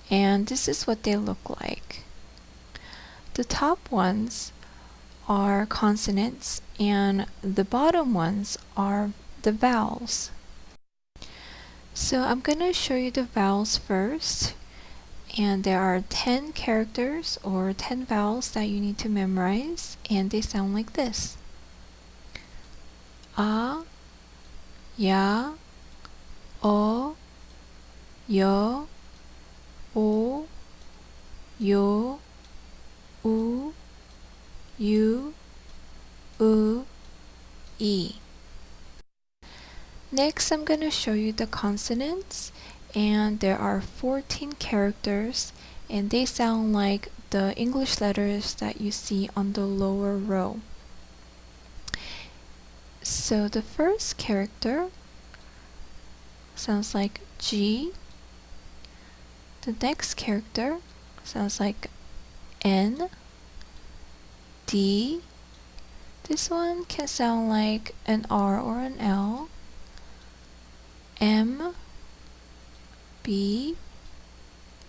and this is what they look like. The top ones are consonants and the bottom ones are the vowels. So I'm going to show you the vowels first, and there are 10 characters or 10 vowels that you need to memorize, and they sound like this: A, Ya, O, Yo, O, Yo, U, U, E. Next, I'm going to show you the consonants, and there are 14 characters, and they sound like the English letters that you see on the lower row. So the first character sounds like G. The next character sounds like N, D. This one can sound like an R or an L. M, B,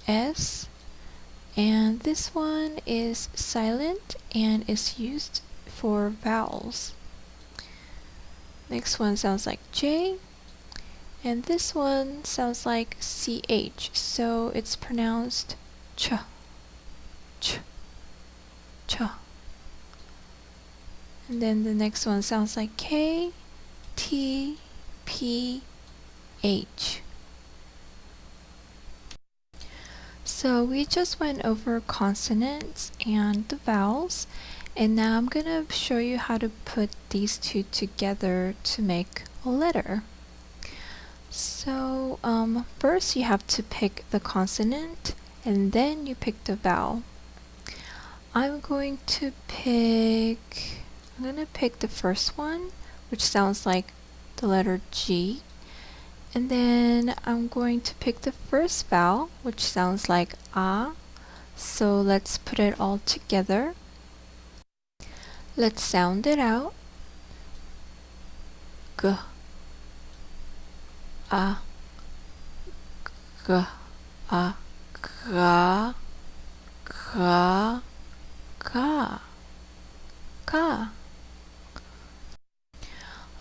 S, and this one is silent and is used for vowels. Next one sounds like J, and this one sounds like CH, so it's pronounced ch, ch, ch. And then the next one sounds like K, T, P, H. So we just went over consonants and the vowels, and now I'm going to show you how to put these two together to make a letter. So first you have to pick the consonant and then you pick the vowel. I'm going to pick the first one, which sounds like the letter G. And then I'm going to pick the first vowel, which sounds like A. So let's put it all together. Let's sound it out. G, A, G, A, Ga, Ga, Ga, Ga.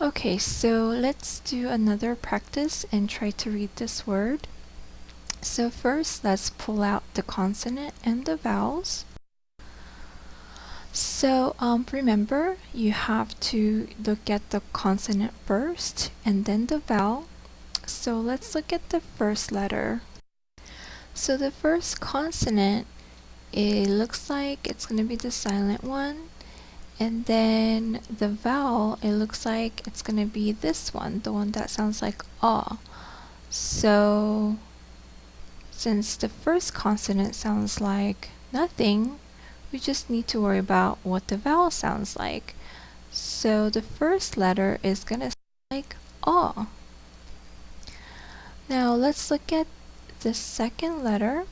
Okay, so let's do another practice and try to read this word. So first, let's pull out the consonant and the vowels. So remember, you have to look at the consonant first and then the vowel. So let's look at the first letter. So the first consonant, it looks like it's going to be the silent one. And then the vowel, it looks like it's going to be this one, the one that sounds like ah. So since the first consonant sounds like nothing, we just need to worry about what the vowel sounds like. So the first letter is going to sound like ah. Now let's look at the second letter,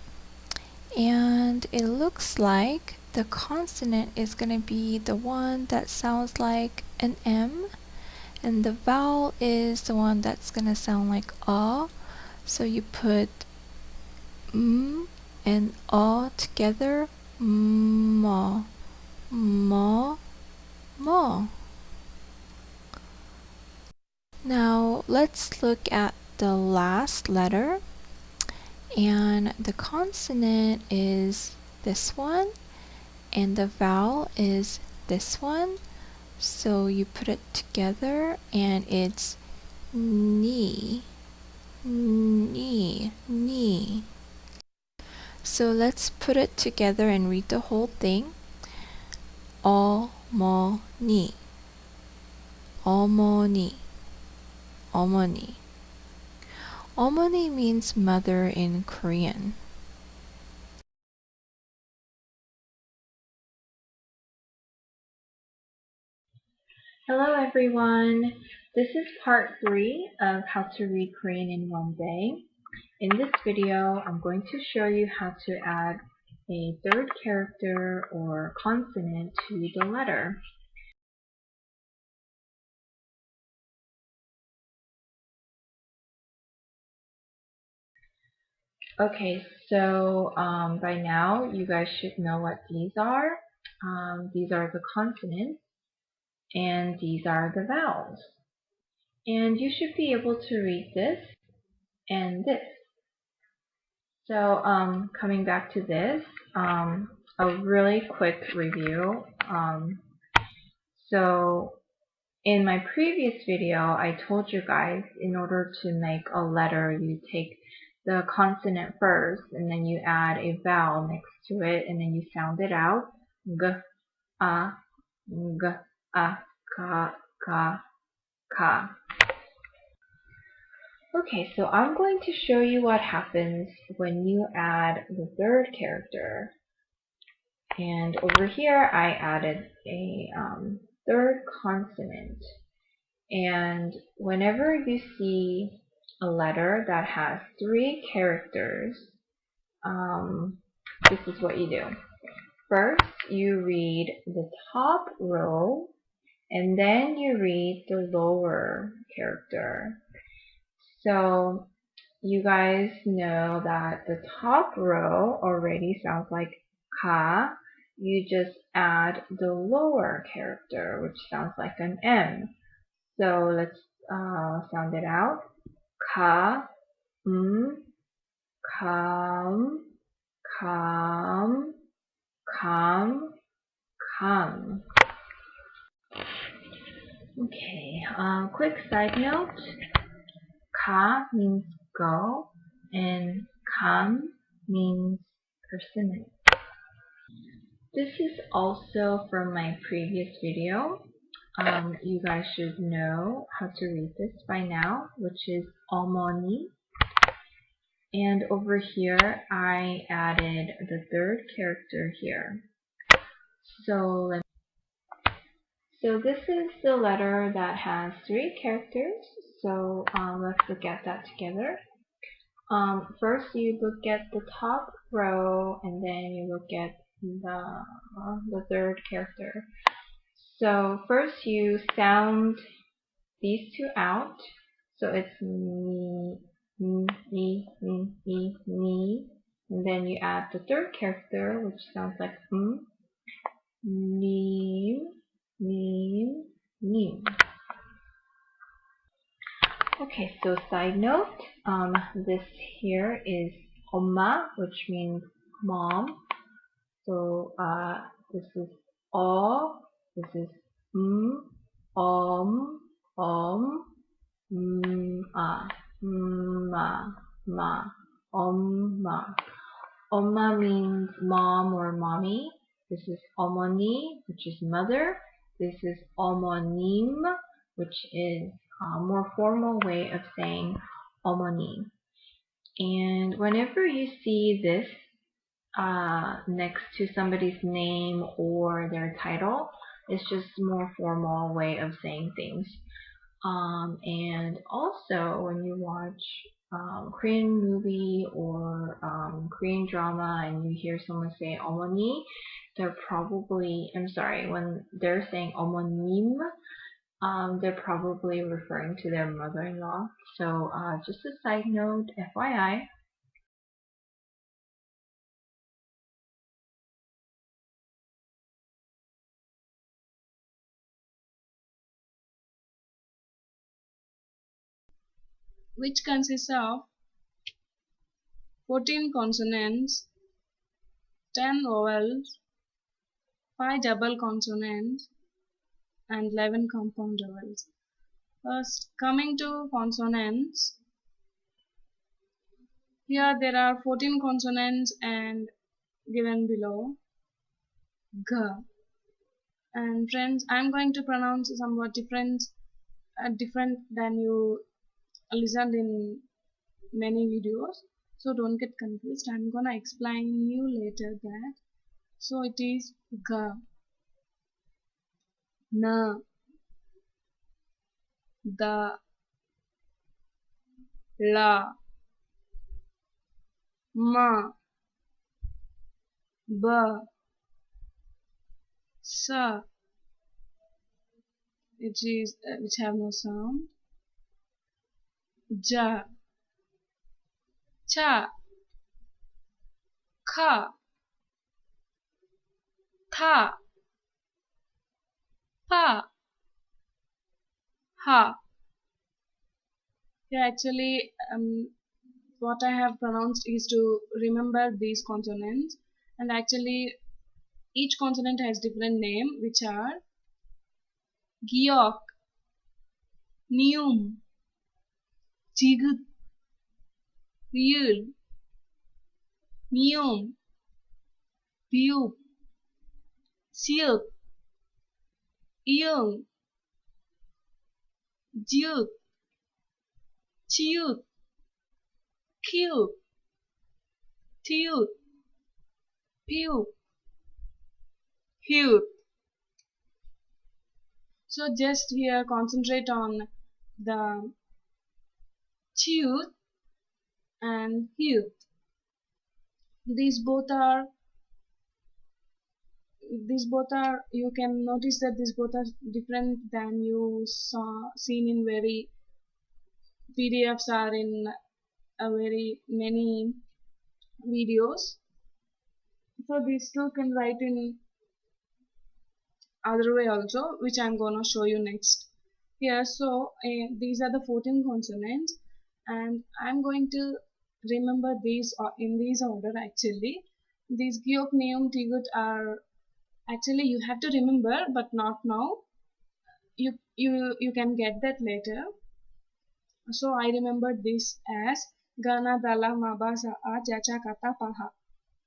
and it looks like the consonant is going to be the one that sounds like an M, and the vowel is the one that's going to sound like A. So you put M and A together, ma, ma, ma. Now let's look at the last letter, and the consonant is this one and the vowel is this one. So you put it together and it's ni, ni, ni. So let's put it together and read the whole thing. 어머니, 어머니, 어머니. 어머니 means mother in Korean. Hello everyone, this is part 3 of how to read Korean in one day. In this video, I'm going to show you how to add a third character or consonant to the letter. Okay, so by now you guys should know what these are. These are the consonants and these are the vowels. And you should be able to read this and this. So coming back to this, a really quick review. So in my previous video, I told you guys in order to make a letter, you take the consonant first and then you add a vowel next to it and then you sound it out. G, a, g, a, ka, ka, ka. Okay, so I'm going to show you what happens when you add the third character. And over here, I added a third consonant. And whenever you see a letter that has 3 characters, this is what you do. First, you read the top row, and then you read the lower character. So you guys know that the top row already sounds like ka. You just add the lower character, which sounds like an M. So let's sound it out. Ka, come, come, come, come. Okay, quick side note. Ka means go and come means persimmon. This is also from my previous video. You guys should know how to read this by now, which is 어머니. And over here, I added the third character here. So this is the letter that has 3 characters. So let's look at that together. First, you look at the top row, and then you look at the third character. So first, you sound these 2 out. So it's me, me, and then you add the third character, which sounds like 님, 님. Okay, so side note, this here is 엄마, which means mom. So this is this is om, ma, ma, 엄마. 엄마 means mom or mommy. This is 어머니, which is mother. This is 어머님, which is a more formal way of saying 어머니. And whenever you see this next to somebody's name or their title, it's just a more formal way of saying things. And also when you watch Korean movie or Korean drama and you hear someone say 어머니, they're probably, I'm sorry, when they're saying 어머님, they're probably referring to their mother-in-law. So just a side note, FYI. Which consists of 14 consonants, 10 vowels, 5 double consonants, and 11 compound vowels. First, coming to consonants, here there are 14 consonants and given below G. And friends, I'm going to pronounce somewhat different than you listened in many videos, so don't get confused. I'm gonna explain you later that. So it is G, N, D, L, M, B, S, which have no sound, J, Ch, kha, tha, pa, ha. Here actually, what I have pronounced is to remember these consonants, and actually each consonant has different name, which are giok, nium, jigut, ryul, mium, piup, siup, iung, jiut, chiut, kiut, tiut, piup, hiut. So just here concentrate on the chiut and hiut. These both are you can notice that these both are different than you saw seen in very PDFs are in a very many videos. So these two can write in other way also, which I'm gonna show you next. Here, so these are the 14 consonants, and I'm going to remember these in this order actually. These Gyok, Neum, Tigut are actually you have to remember, but not now. You can get that later. So I remembered this as Gana Dala Mabasa A Jacha Kata Paha.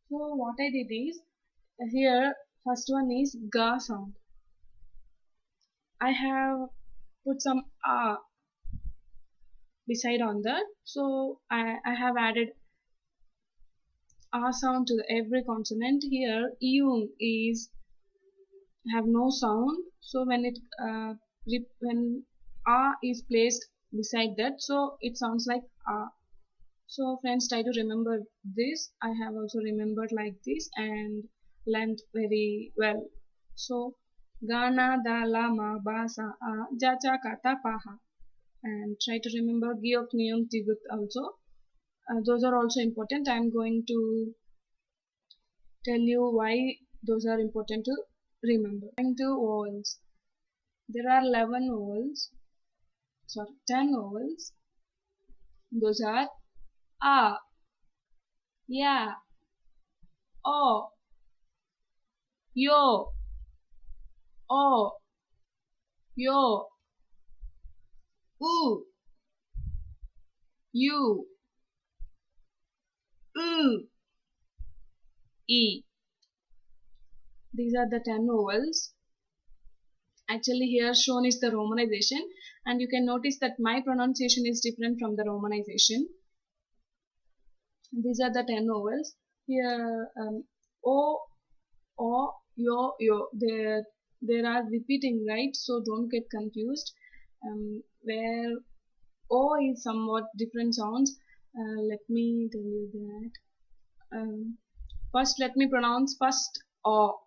So what I did is here first one is Ga sound. I have put some beside on that. So I have added sound to every consonant. Here Iung is have no sound. So when it when is placed beside that, so it sounds like So friends, try to remember this. I have also remembered like this and learned very well. So Gana, Da, La, Ma, Ba, Sa, A, Ja, Cha, Kata, Paha. And try to remember Giok, Neum, Tigut also. Those are also important. I am going to tell you why those are important to remember. Going to vowels. There are 11 vowels. Sorry, 10 vowels. Those are A, Ya, O, Yo, O, Yo, U, U, U, E. These are the 10 vowels. Actually here shown is the romanization, and you can notice that my pronunciation is different from the romanization. These are the 10 vowels. Here O, O, Yo, Yo. There are repeating, right? So don't get confused. Where O is somewhat different sounds. Let me tell you that. First, let me pronounce first O.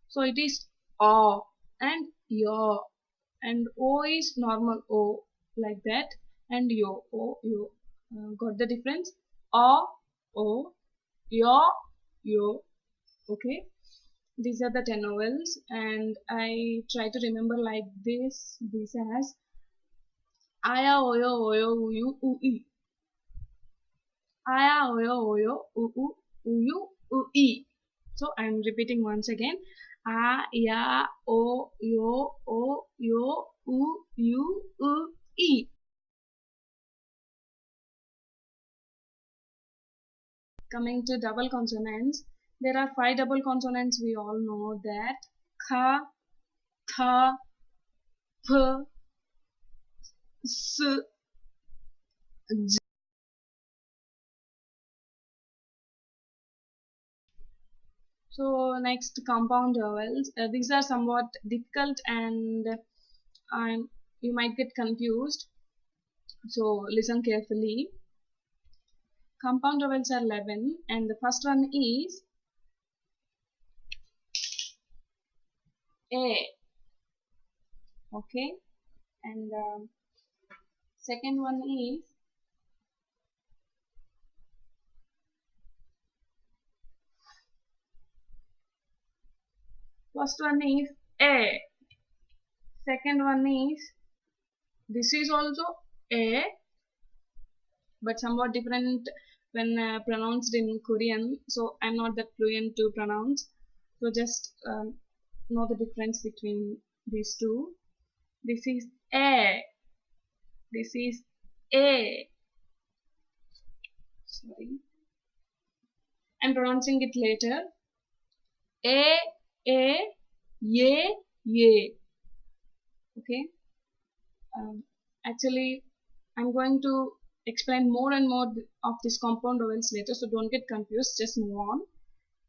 So it is O and Yo, and O is normal O like that, and Yo, O, Yo. Got the difference? O, O, Yo, Yo. Okay. These are the 10 vowels, and I try to remember like this. This as Aya, Oyo, Oyo, Uyu, Ui. Aya, Oyo, Oyo, Uu, Uyu, Ui. So I'm repeating once again. A, Ya, O, Yo, O, Yo, U, Yu, I. Coming to double consonants, there are 5 double consonants. We all know that Kha, Tha, P, S, J. So next compound vowels. These are somewhat difficult, and you might get confused. So listen carefully. Compound vowels are 11, and the first one is A. Okay, and second one First one is A. Second one is, this is also A, but somewhat different when pronounced in Korean. So I'm not that fluent to pronounce. So just know the difference between these two. This is A. This is A. Sorry, I'm pronouncing it later. A, A, Ye, Ye. Okay. Um, Actually, I'm going to explain more and more of these compound vowels later, so don't get confused. Just move on.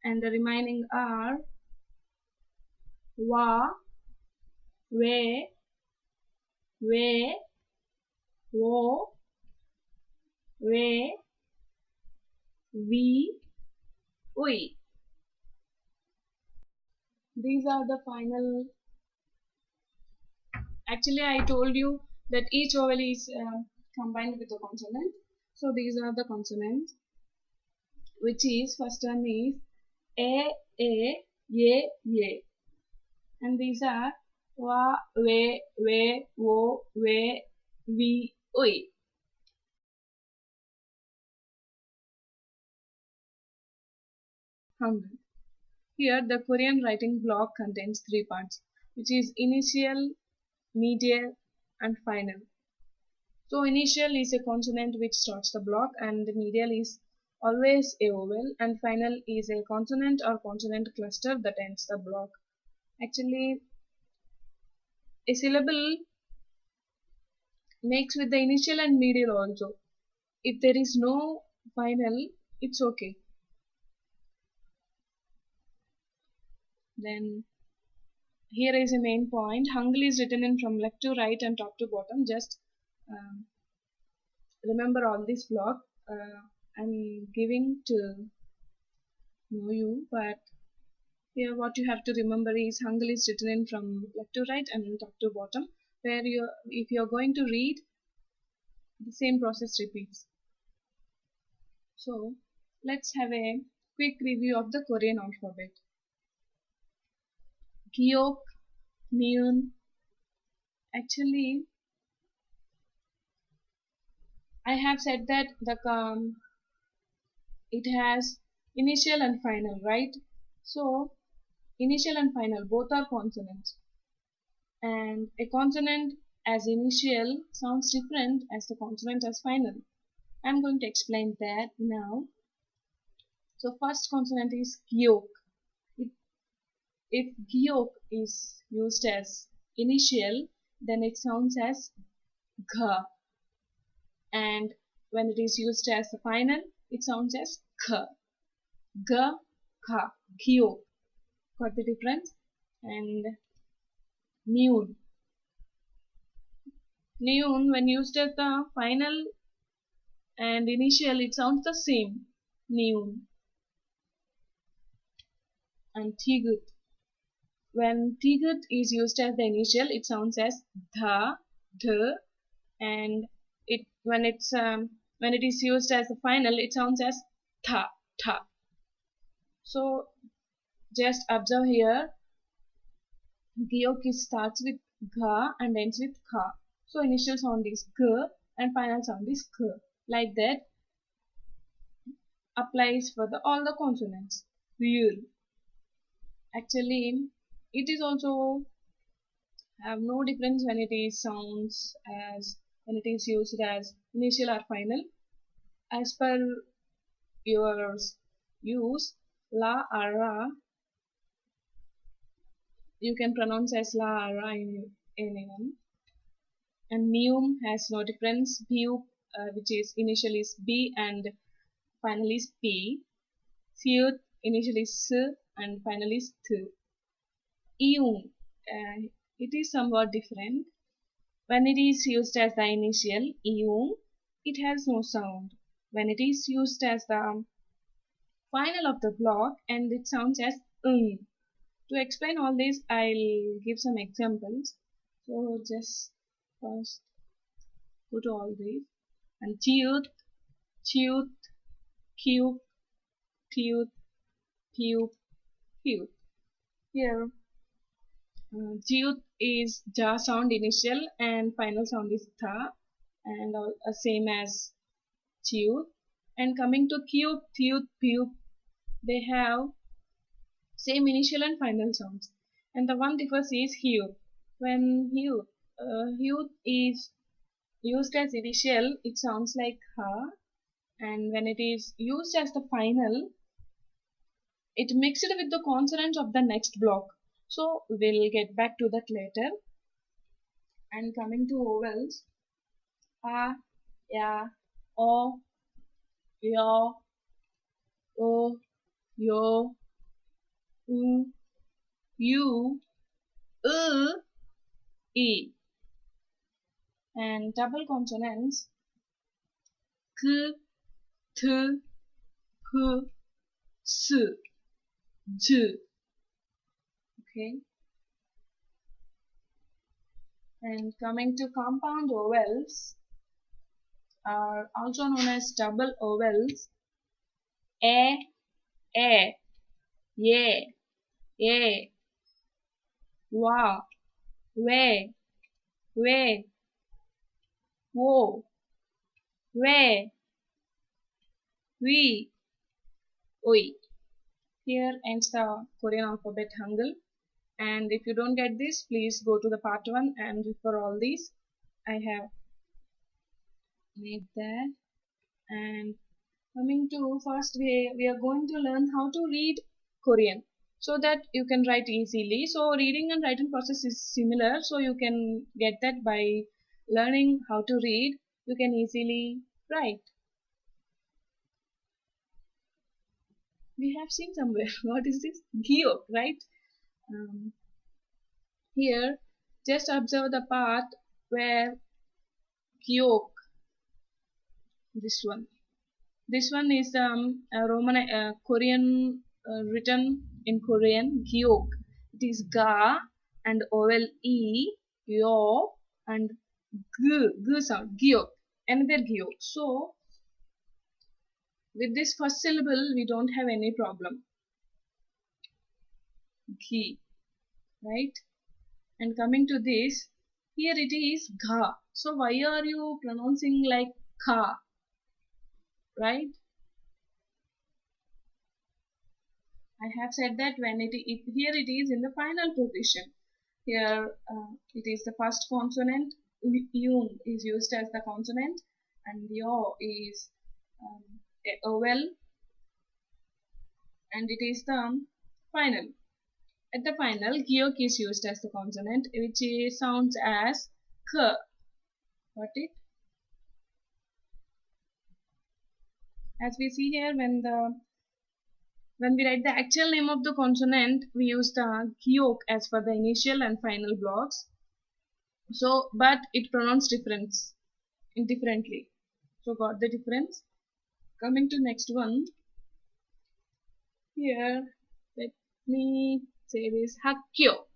And the remaining are wa, we, wo, we, ui. These are the final. Actually, I told you that each vowel is combined with a consonant. So these are the consonants, which is first one is a, ye, ye, and these are wa, we, wo, we, ui. Hangul. Here, the Korean writing block contains three parts, which is initial, medial, and final. So initial is a consonant which starts the block, and medial is always a vowel, and final is a consonant or consonant cluster that ends the block. Actually, a syllable makes with the initial and medial also. If there is no final, it's okay. Then here is a main point. Hangul is written in from left to right and top to bottom. Just um, remember all this block. I'm giving to know you, but here what you have to remember is Hangul is written in from left to right and top to bottom. Where if you're going to read, the same process repeats. So let's have a quick review of the Korean alphabet. Giok, Neon. Actually, I have said that it has initial and final, right? So initial and final both are consonants, and a consonant as initial sounds different as the consonant as final. I'm going to explain that now. So first consonant is gyok. If, if gyok is used as initial, then it sounds as gha, and when it is used as the final, it sounds as kh. G, kha, gyok. Got the difference? And noon. Noon, when used as the final and initial, it sounds the same. Noon. And tigut. When tigut is used as the initial, it sounds as dha, dh, and when it is used as the final, it sounds as tha, tha. So just observe here, gyok starts with gha and ends with kha. So initial sound is g and final sound is k. Like that applies for all the consonants. Real. Actually, it is also have no difference when it is sounds as when it is used as initial or final. As per your use, la or ra, you can pronounce as la or ra in anyone. And neum has no difference. Bu, which is initial is b and final is p. Siut initial is s and final is th. Iung, it is somewhat different. When it is used as the initial, iung, it has no sound. When it is used as the final of the block, and it sounds as ung. To explain all this, I'll give some examples. So just first go to all these. And chiut, chiut, cute, cute, cute, cute. Here Jyut is ja sound initial and final sound is tha, and same as Jyut. And coming to Kyup, Thyut, Pyup, they have same initial and final sounds. And the one difference is Hyup. When Hyup is used as initial, it sounds like ha, and when it is used as the final, it mixed with the consonants of the next block. So we'll get back to that later. And coming to vowels, a, ya, o, yo, o, yo, u, you, e. And double consonants k, t, p, s, j. Okay. And coming to compound vowels are also known as double vowels a, ye, ye, wa, we, wo, we, oi. Here ends the Korean alphabet Hangul. And if you don't get this, please go to the part 1 and refer all these. I have made that. And coming to first, we are going to learn how to read Korean so that you can write easily. So reading and writing process is similar, so you can get that by learning how to read. You can easily write. We have seen somewhere. What is this? Gyo, right? Here, just observe the part where gyok, this one. This one is a Roman Korean written in Korean gyok. It is ga and vowel e, yo and g sound gyok. Another gyok. So with this first syllable we don't have any problem. Gi, right? And coming to this, here it is ga. So why are you pronouncing like ka, right? I have said that when here it is in the final position. Here it is the first consonant. Yun is used as the consonant, and yo is a vowel, and it is the final. At the final, gyok is used as the consonant, which sounds as k. Got it? As we see here, when we write the actual name of the consonant, we use the gyok as for the initial and final blocks. So, but it pronounced differently. So, got the difference? Coming to next one. Here, let me say this hakkyo.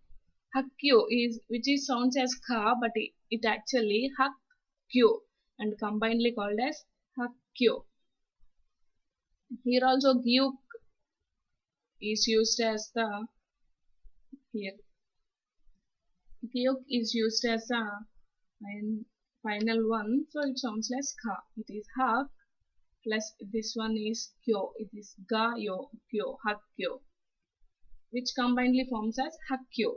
Hakkyo is which is sounds as ka, but it actually hakkyo and combinedly called as hakkyo. Here also gyuk is used as the here. Gyuk is used as the final one, so it sounds like ka. It is hak plus this one is kyo. It is ga yo kyo hakkyo, which combinedly forms as hakkyo.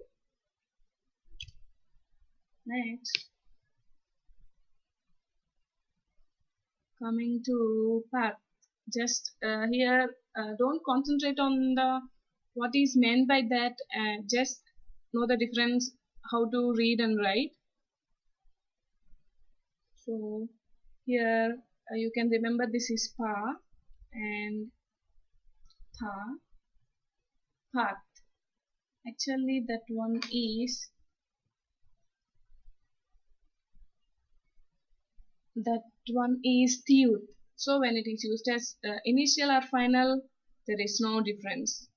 Next, coming to path. Just here, don't concentrate on the what is meant by that. Just know the difference, how to read and write. So here you can remember this is pa and tha, path. Actually, that one is tiyut. So when it is used as initial or final, there is no difference.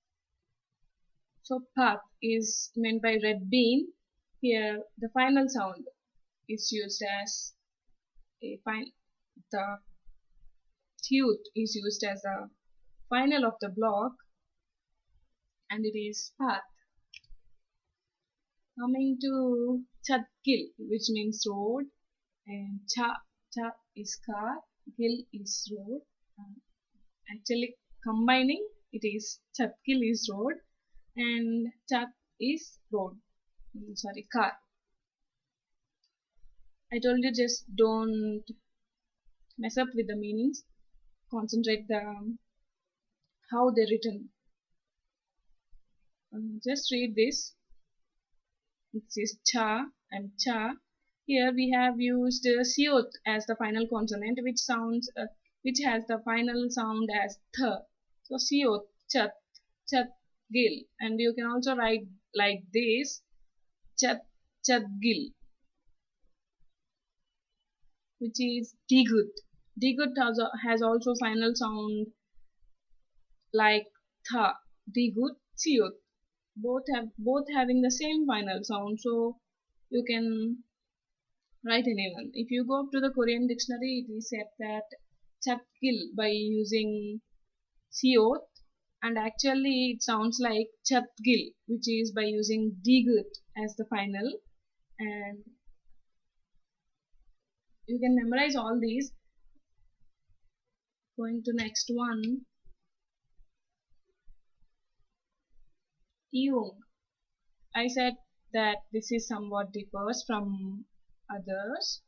So path is meant by red bean. Here the final sound is used as the tooth is used as the final of the block, and it is path. Coming to Chatkil, which means road, and cha is car, gil is road. Uh, Actually, combining it is Chatkil is road and chat is road. Sorry, car. I told you just don't mess up with the meanings. Concentrate the how they're written. Just read this. It says cha and cha. Here we have used siot as the final consonant, which has the final sound as th. So siot, chat, chat, gil, and you can also write like this, chat, chat, gil, which is digut. Digut has also final sound like tha, digut, siot. Both having the same final sound, so you can write anyone. If you go up to the Korean dictionary, it is said that chatkil by using siot, and actually it sounds like chatgil, which is by using digut as the final. And you can memorize all these. Going to next one, iung. I said that this is somewhat differs from others.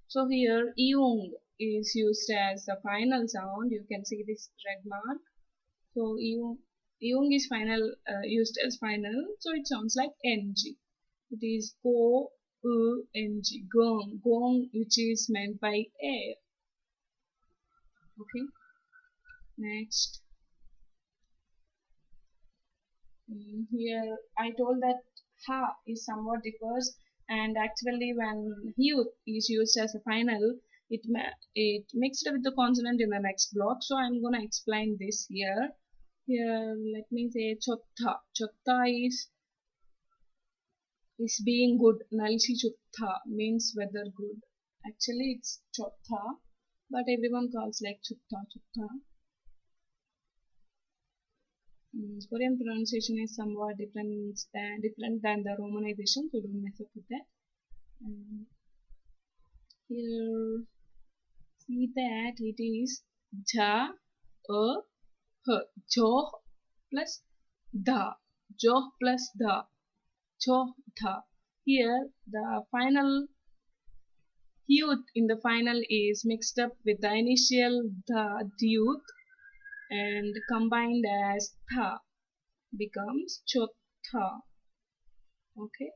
So here iung is used as the final sound. You can see this red mark. So iung is final used as final. So it sounds like ng. It is go ng gong gong, which is meant by air. Okay. Next. Here I told that ha is somewhat differs, and actually when hu is used as a final, it mixed with the consonant in the next block. So I'm gonna explain this here. Here let me say chotta. Chotta is being good. Nalsi chutta means weather good. Actually it's chotta, but everyone calls like chutta chutta. Korean pronunciation is somewhat different than the romanization, so don't mess up with that. And here, see that it is ja, h, jo plus da, jo plus da, cho tha. Here, the final youth in the final is mixed up with the initial the youth and combined as tha becomes chotha. Okay.